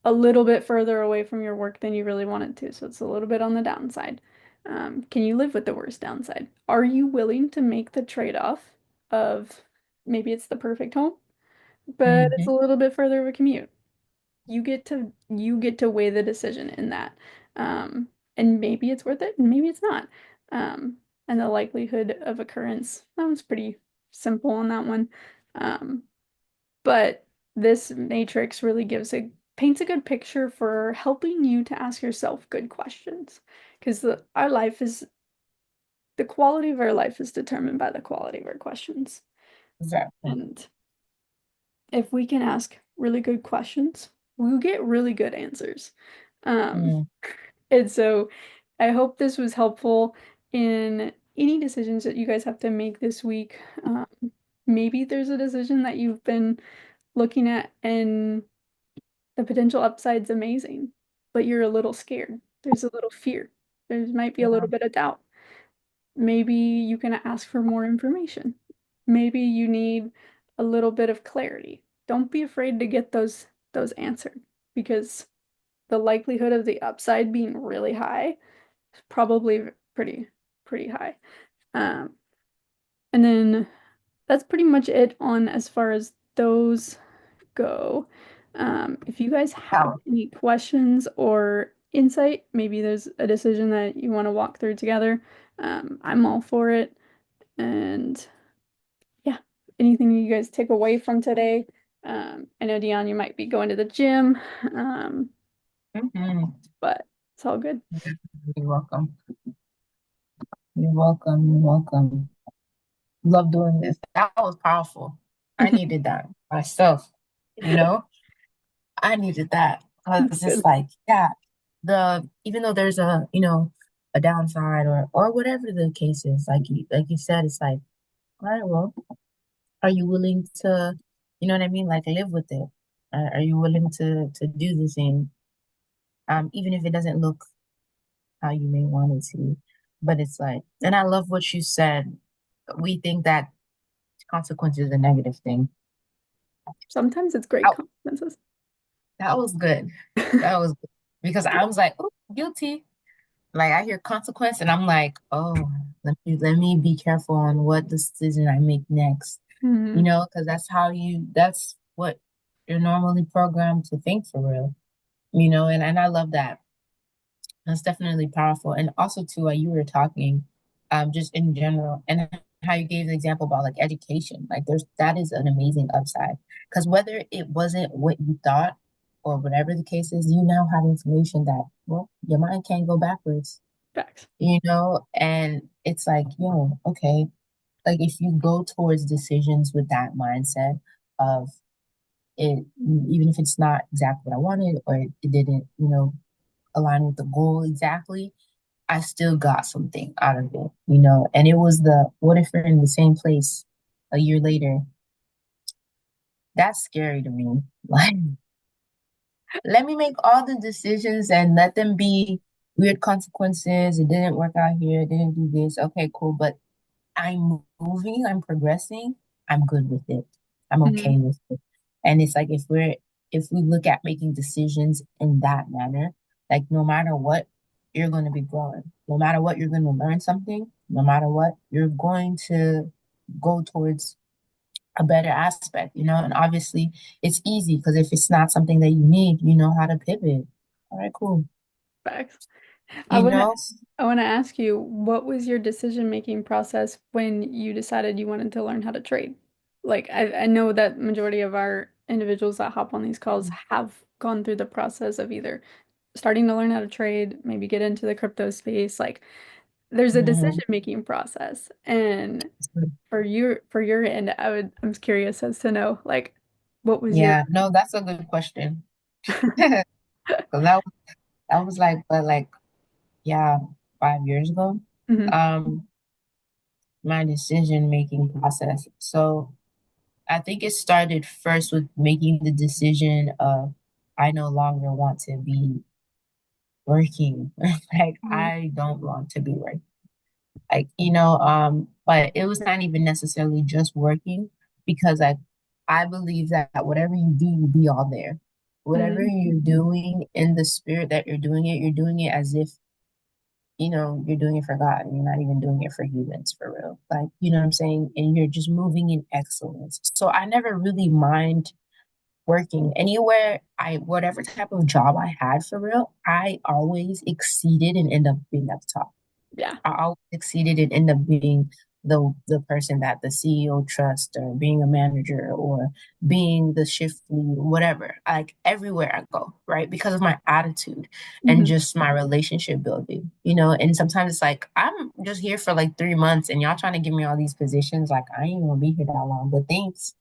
a little bit further away from your work than you really wanted to, so it's a little bit on the downside. Can you live with the worst downside? Are you willing to make the trade-off of maybe it's the perfect home, but it's a Mhm. little bit further of a commute? You get to weigh the decision in that. And maybe it's worth it, and maybe it's not. And the likelihood of occurrence, that was pretty simple on that one. Um, but this matrix really paints a good picture for helping you to ask yourself good questions. Because the quality of our life is determined by the quality of our questions. Exactly. And if we can ask really good questions, we'll get really good answers. Um, Mm. and so I hope this was helpful in any decisions that you guys have to make this week. Maybe there's a decision that you've been looking at and the potential upside's amazing, but you're a little scared. There's a little fear. There might be a Yeah. little bit of doubt. Maybe you can ask for more information. Maybe you need a little bit of clarity. Don't be afraid to get those answered because the likelihood of the upside being really high is probably pretty high. Um, and then that's pretty much it on as far as those go. If you guys have Wow. any questions or insight, maybe there's a decision that you want to walk through together. I'm all for it. And yeah, anything you guys take away from today? I know Dion, you might be going to the gym, Mhm. but it's all good. You're welcome. You're welcome. You're welcome. Love doing this. That was powerful. I needed that myself. You know, I needed that because it's Good. like, yeah, even though there's a downside or whatever the case is, like you said, it's like, all right, well, are you willing to, you know what I mean, like live with it? Are you willing to do the thing, even if it doesn't look how you may want it to? But it's like, and I love what you said. We think that consequence is a negative thing. Sometimes it's great That, consequences. that was good. That was good. Because I was like, oh, guilty. Like I hear consequence and I'm like, oh, let me be careful on what decision I make next. Mhm. Because that's what you're normally programmed to think for real. And I love that. That's definitely powerful. And also too, while you were talking, just in general, and how you gave the example about like education, like that is an amazing upside. Because whether it wasn't what you thought or whatever the case is, you now have information that, well, your mind can't go backwards, Facts. and it's like, okay, like if you go towards decisions with that mindset of it, even if it's not exactly what I wanted or it didn't, align with the goal exactly, I still got something out of it. And it was what if we're in the same place a year later? That's scary to me. Like, Let me make all the decisions and let them be weird consequences. It didn't work out here. It didn't do this. Okay, cool. But I'm moving, I'm progressing, I'm good with it. I'm Mhm. okay with it. And it's like if we look at making decisions in that manner, like no matter what, you're going to be growing. No matter what, you're going to learn something. No matter what, you're going to go towards a better aspect, And obviously, it's easy because if it's not something that you need, you know how to pivot. All right, cool. Facts. I You want to know, I want to ask you, what was your decision-making process when you decided you wanted to learn how to trade? Like, I know that majority of our individuals that hop on these calls have gone through the process of either starting to learn how to trade, maybe get into the crypto space. Like, there's a mhm. decision-making process. And for your end, I'm curious as to know, like, what was your Yeah, no, that's a good question. 'Cause that was like, but like, yeah, 5 years ago. Mhm. Um, my decision making process. So I think it started first with making the decision of I no longer want to be working. Like Mhm. I don't want to be working. Like, but it was not even necessarily just working because I believe that whatever you do, you be all there. Whatever Mhm. you're doing in the spirit that you're doing it as if you're doing it for God and you're not even doing it for humans for real. Like, you know what I'm saying? And you're just moving in excellence. So I never really mind working anywhere. Whatever type of job I had for real, I always exceeded and end up being at the top. Yeah. I always succeeded and end up being the person that the CEO trusts or being a manager or being the shift lead, whatever. Like everywhere I go, right? Because of my attitude and Mhm. just my relationship building. And sometimes it's like I'm just here for like 3 months and y'all trying to give me all these positions. Like I ain't gonna be here that long, but thanks.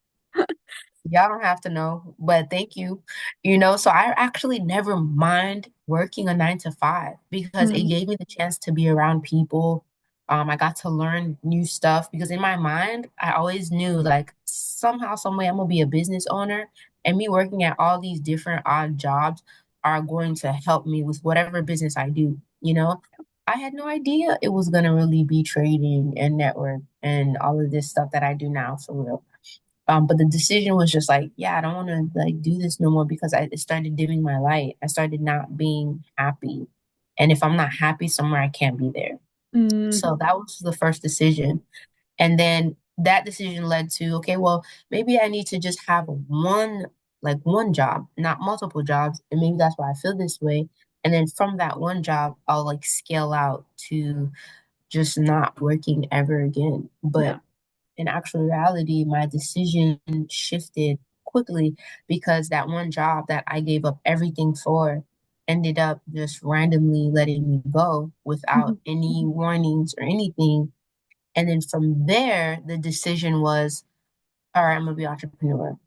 Y'all don't have to know, but thank you. So I actually never mind working a 9 to 5 because it Mhm. gave me the chance to be around people. I got to learn new stuff because in my mind, I always knew like somehow, some way, I'm gonna be a business owner, and me working at all these different odd jobs are going to help me with whatever business I do. I had no idea it was gonna really be trading and network and all of this stuff that I do now for real. But the decision was just like, yeah, I don't want to like do this no more because it started dimming my light. I started not being happy. And if I'm not happy somewhere, I can't be there. Mm. So that was the first decision. And then that decision led to, okay, well, maybe I need to just have one job, not multiple jobs. And maybe that's why I feel this way. And then from that one job, I'll like scale out to just not working ever again. But Yeah. in actual reality, my decision shifted quickly because that one job that I gave up everything for ended up just randomly letting me go without Mhm. any warnings or anything. And then from there, the decision was, all right, I'm gonna be an entrepreneur.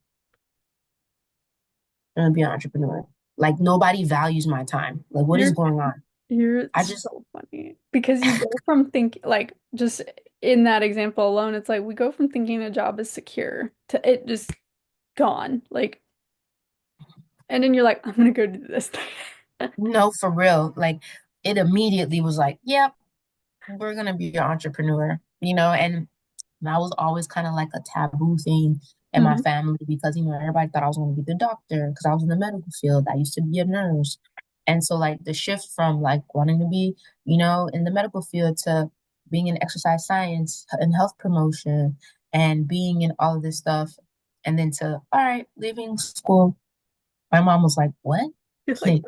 I'm gonna be an entrepreneur. Like nobody values my time. Like what is You're going on? you're I just so funny because you go from think like just in that example alone, it's like we go from thinking a job is secure to it just gone. Like, and then you're like, I'm gonna go do this thing. know for real. Like it immediately was like, yep, we're gonna be an entrepreneur. And that was always kind of like a taboo thing in my Mhm. family because everybody thought I was going to be the doctor because I was in the medical field. I used to be a nurse. And so like the shift from like wanting to be in the medical field to being in exercise science and health promotion and being in all of this stuff and then to all right, leaving school, my mom was like, "What? You're like,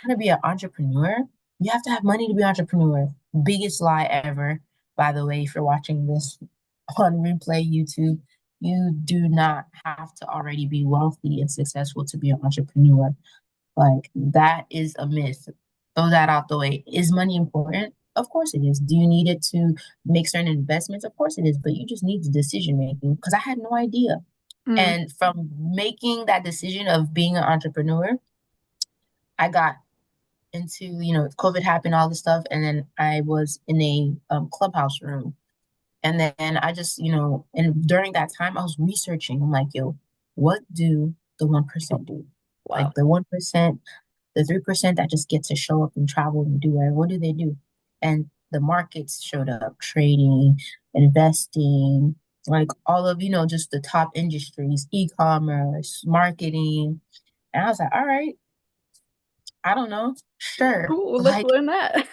To be an entrepreneur, you have to have money to be an entrepreneur." Biggest lie ever. By the way, if you're watching this on replay YouTube, you do not have to already be wealthy and successful to be an entrepreneur. Like that is a myth. Throw that out the way. Is money important? Of course it is. Do you need it to make certain investments? Of course it is. But you just need the decision making because I had no idea. mm, And from making that decision of being an entrepreneur, I got into COVID happened, all this stuff, and then I was in a clubhouse room, and then I just and during that time I was researching. I'm like, yo, what do the 1% do? Wow. Like the 1%, the 3% that just get to show up and travel and do whatever, what do? And the markets showed up, trading, investing, like all of, just the top industries, e-commerce, marketing. And I was like, all right, I don't know, sure. Cool. Let's Like, learn that.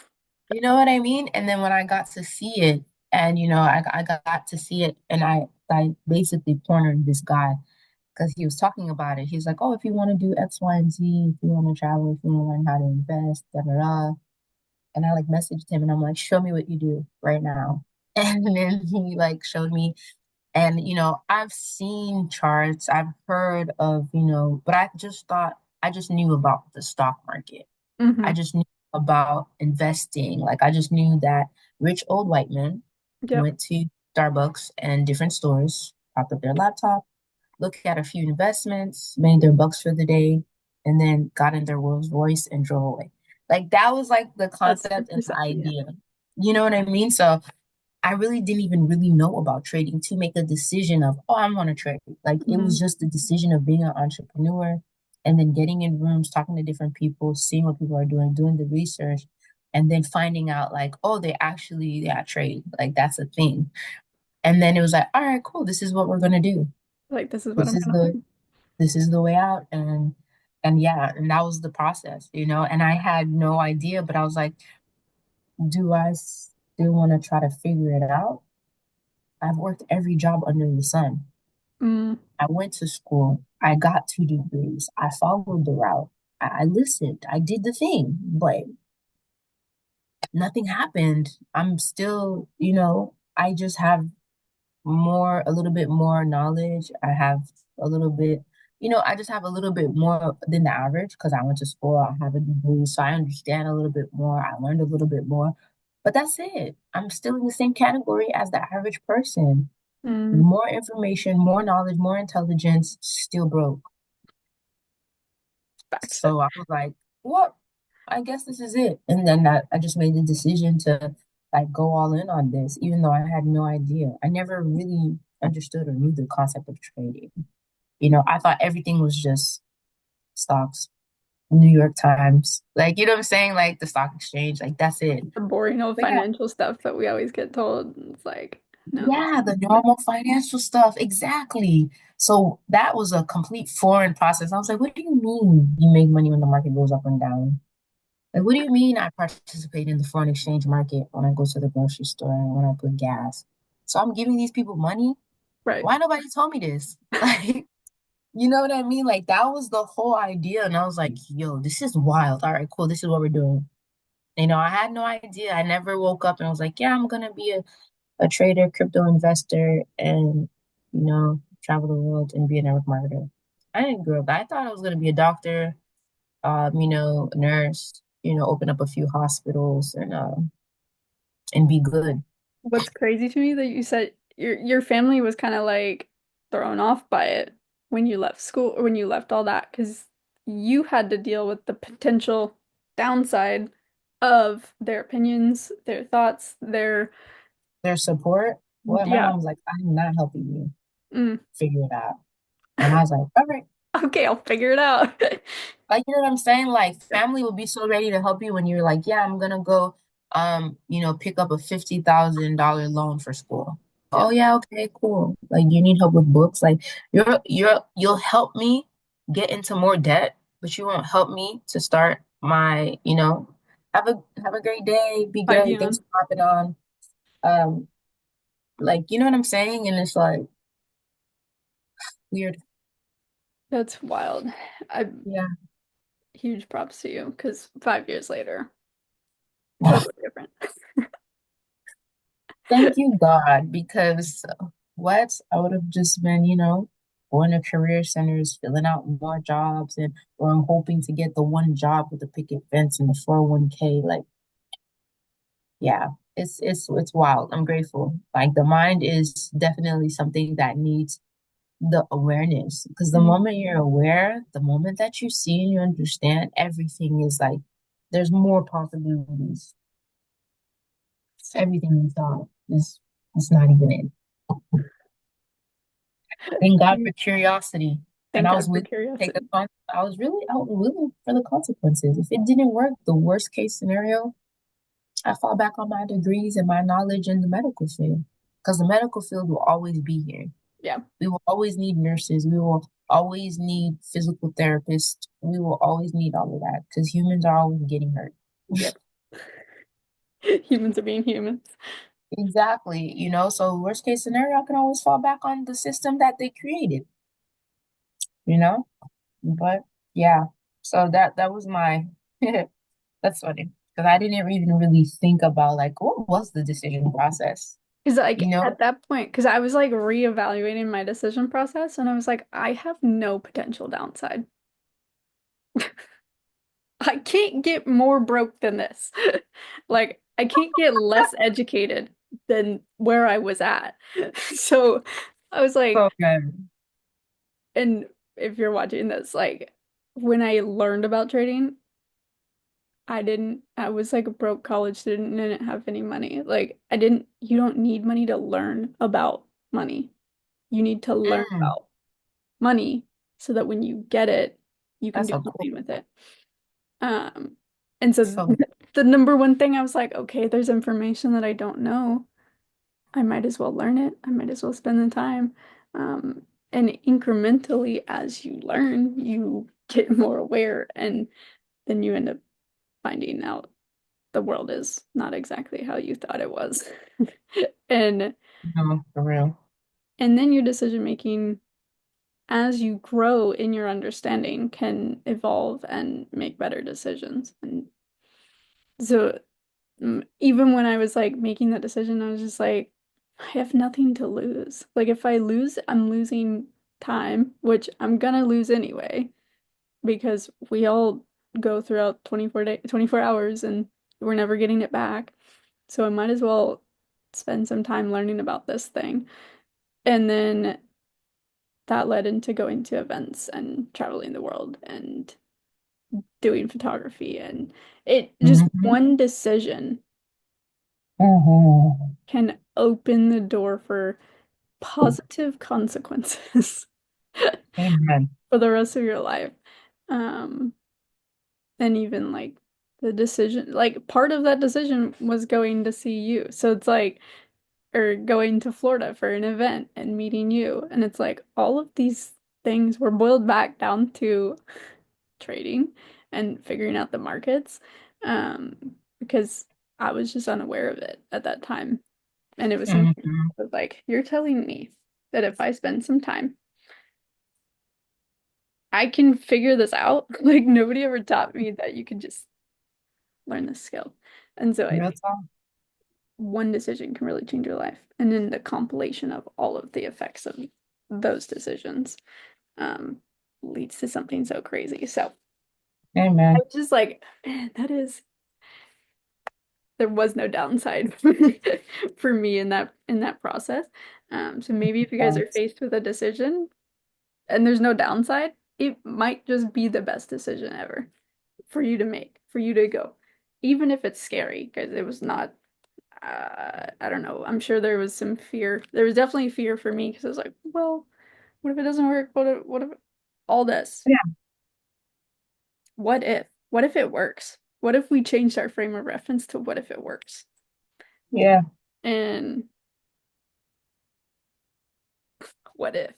you know what I mean? And then when I got to see it, and I got to see it, and I basically cornered this guy because he was talking about it. He's like, "Oh, if you want to do X, Y, and Z, if you want to travel, if you want to learn how to invest, da da da." And I like messaged him, and I'm like, "Show me what you do right now." And then he like showed me, and I've seen charts, I've heard of, but I just knew about the stock market. I Hmm. just knew about investing. Like I just knew that rich old white men Yep. went to Starbucks and different stores, popped up their laptop, looked at a few investments, made their bucks for the day, and then got in their Rolls Royce and drove away. Like that was like the That's concept and the 100%. Yeah. idea. You know what I mean? So I really didn't even really know about trading to make a decision of, oh, I'm going to trade. Like it Hmm. was just the decision of being an entrepreneur and then getting in rooms, talking to different people, seeing what people are doing the research, and then finding out like, oh, they actually, yeah, trade. Like that's a thing. And then it was like, all right, cool. This is what we're going to do. Like, this is what This I'm is gonna the learn. this is the way out. And yeah, and that was the process, and I had no idea, but I was like, do I still want to try to figure it out? I've worked every job under the sun. Mm, I went to school. I got 2 degrees. I followed the route. I listened. I did the thing, but nothing happened. I'm still, I just have a little bit more knowledge. I have a little bit, I just have a little bit more than the average because I went to school. I have a degree, so I understand a little bit more. I learned a little bit more, but that's it. I'm still in the same category as the average person. mm, More information, more knowledge, more intelligence, still broke. facts. So I was like, well, I guess this is it. And then I just made the decision to like go all in on this, even though I had no idea. I never really understood or knew the concept of trading. I thought everything was just stocks, New York Times, like, you know what I'm saying? Like the stock exchange, like that's it. The boring old But yeah, financial stuff that we always get told. It's like, no, it's yeah, the normal financial stuff, exactly. So that was a complete foreign process. I was like, what do you mean you make money when the market goes up and down? Like, what do you mean I participate in the foreign exchange market when I go to the grocery store and when I put gas? So I'm giving these people money? right. Why nobody told me this? Like, you know what I mean? Like, that was the whole idea. And I was like, yo, this is wild. All right, cool. This is what we're doing. I had no idea. I never woke up and was like, yeah, I'm gonna be a trader, crypto investor, and travel the world and be a network marketer. I didn't grow up. I thought I was gonna be a doctor, a nurse, open up a few hospitals and be good. What's crazy to me that you said your family was kind of like thrown off by it when you left school or when you left all that because you had to deal with the potential downside of their opinions, their thoughts, their Their support. What my yeah. mom was like, I'm not helping you Mm. figure it out. And I was like, all right. Okay, I'll figure it out. Like, you know what I'm saying? Like, Yep, family will be so ready to help you when you're like, yeah, I'm gonna go, pick up a $50,000 loan for school. Oh yep, yeah, okay, cool. Like, you need help with books. Like, you'll help me get into more debt, but you won't help me to start my, have a great day, be great, thanks Ideon. for hopping on. Um, like, you know what I'm saying? And it's like weird. That's wild. I Yeah. huge props to you because 5 years later, totally different. Thank you, God, because what I would have just been, going to career centers, filling out more jobs, or I'm hoping to get the one job with the picket fence and the 401k. Like, yeah, it's wild. I'm grateful. Like the mind is definitely something that needs the awareness because the Mm. moment you're aware, the moment that you see and you understand, everything is like there's more possibilities. Everything you thought is not even it. Thank God for curiosity. And Thank God for curiosity. I was really out willing for the consequences. If it didn't work, the worst case scenario, I fall back on my degrees and my knowledge in the medical field. Because the medical field will always be here. Yeah. We will always need nurses. We will always need physical therapists. We will always need all of that because humans are always getting hurt. Yep. Humans are being humans. Exactly. So worst case scenario, I can always fall back on the system that they created, you know? But yeah, so that was my that's funny because I didn't even really think about like what was the decision process, Because you like know? at that point, because I was like reevaluating my decision process, and I was like, I have no potential downside. I can't get more broke than this. Like, I can't get less educated than where I was at. So I was like, So good. and if you're watching this, like, when I learned about trading, I was like a broke college student and didn't have any money. Like, you don't need money to learn about money. You need to learn Mm, about money so that when you get it, you can that's do so cool. something with it. Um, and so So the number one thing I was like, okay, there's information that I don't know. I might as well learn it. I might as well spend the time. And incrementally, as you learn, you get more aware, and then you end up finding out the world is not exactly how you thought it was. And no, for real. and then your decision making as you grow in your understanding can evolve and make better decisions. And so even when I was like making that decision, I was just like, I have nothing to lose. Like if I lose, I'm losing time, which I'm gonna lose anyway, because we all go throughout 24 hours and we're never getting it back. So I might as well spend some time learning about this thing. And then that led into going to events and traveling the world and doing photography. And it just Mm-hmm. one decision Mm-hmm. can open the door for positive consequences Amen. for the rest of your life. Um, and even like the decision, like part of that decision was going to see you. So it's like, or going to Florida for an event and meeting you. And it's like all of these things were boiled back down to trading and figuring out the markets. Because I was just unaware of it at that time. And it was something Mm-hmm. that was like, you're telling me that if I spend some time, I can figure this out. Like nobody ever taught me that you could just learn this skill. And so I Real think talk. one decision can really change your life. And then the compilation of all of the effects of those decisions um, leads to something so crazy. So I Amen. was just like, man, there was no downside for me in that process. So maybe if you guys are Thanks. faced with a decision and there's no downside, it might just be the best decision ever for you to make, for you to go, even if it's scary, because it was not. I don't know. I'm sure there was some fear. There was definitely fear for me because I was like, well, what if it doesn't work? What if all this? Yeah. What if? What if it works? What if we changed our frame of reference to what if it works? Yeah. And what if?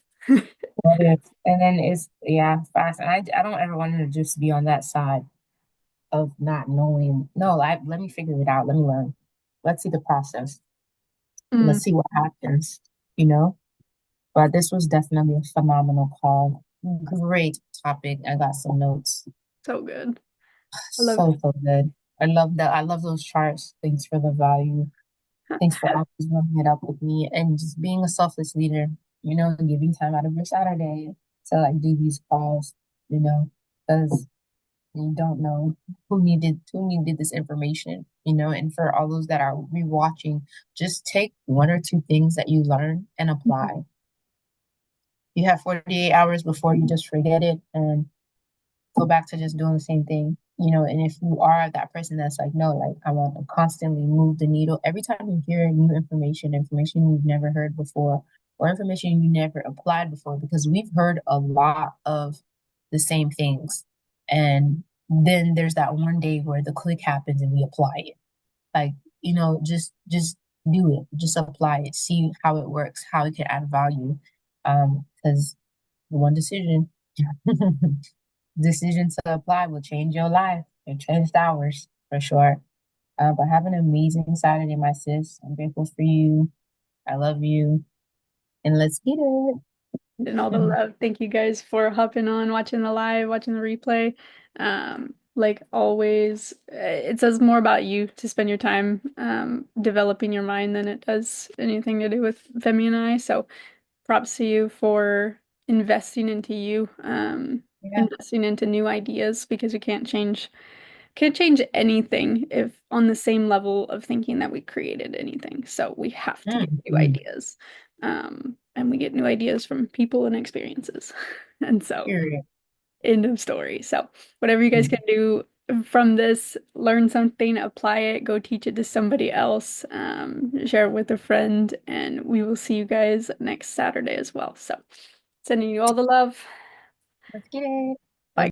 What if? And then it's yeah, fast. And I don't ever want to just be on that side of not knowing. No, let me figure it out. Let me learn. Let's see the process. Mm, Let's see what happens, you know? But this was definitely a phenomenal call. Great topic. I got some notes. so good. I love So, so good. I love that. I love those charts. Thanks for the value. Thanks for always running it up with me and just being a selfless leader, giving time out of your Saturday to like do these calls, because you don't know who needed this information, and for all those that are rewatching, just take one or two things that you learn and apply. You have 48 hours before you just forget it and go back to just doing the same thing. And if you are that person that's like, no, like I want to constantly move the needle every time you hear new information you've never heard before, or information you never applied before, because we've heard a lot of the same things. And then there's that one day where the click happens and we apply it. Like, just do it. Just apply it. See how it works, how it can add value. Because one decision to apply will change your life. It changed ours for sure. But have an amazing Saturday, my sis. I'm grateful for you. I love you. And let's get it. And all the love. Thank you guys for hopping on, watching the live, watching the replay. Like always, it says more about you to spend your time developing your mind than it does anything to do with Femi and I. So props to you for investing into you, Yeah. investing into new ideas, because we can't change anything if on the same level of thinking that we created anything. So we have to get new Mhm. ideas. And we get new ideas from people and experiences. And so Period. end of story. So whatever you guys can do from this, learn something, apply it, go teach it to somebody else, share it with a friend, and we will see you guys next Saturday as well. So sending you all the love. Let's get it.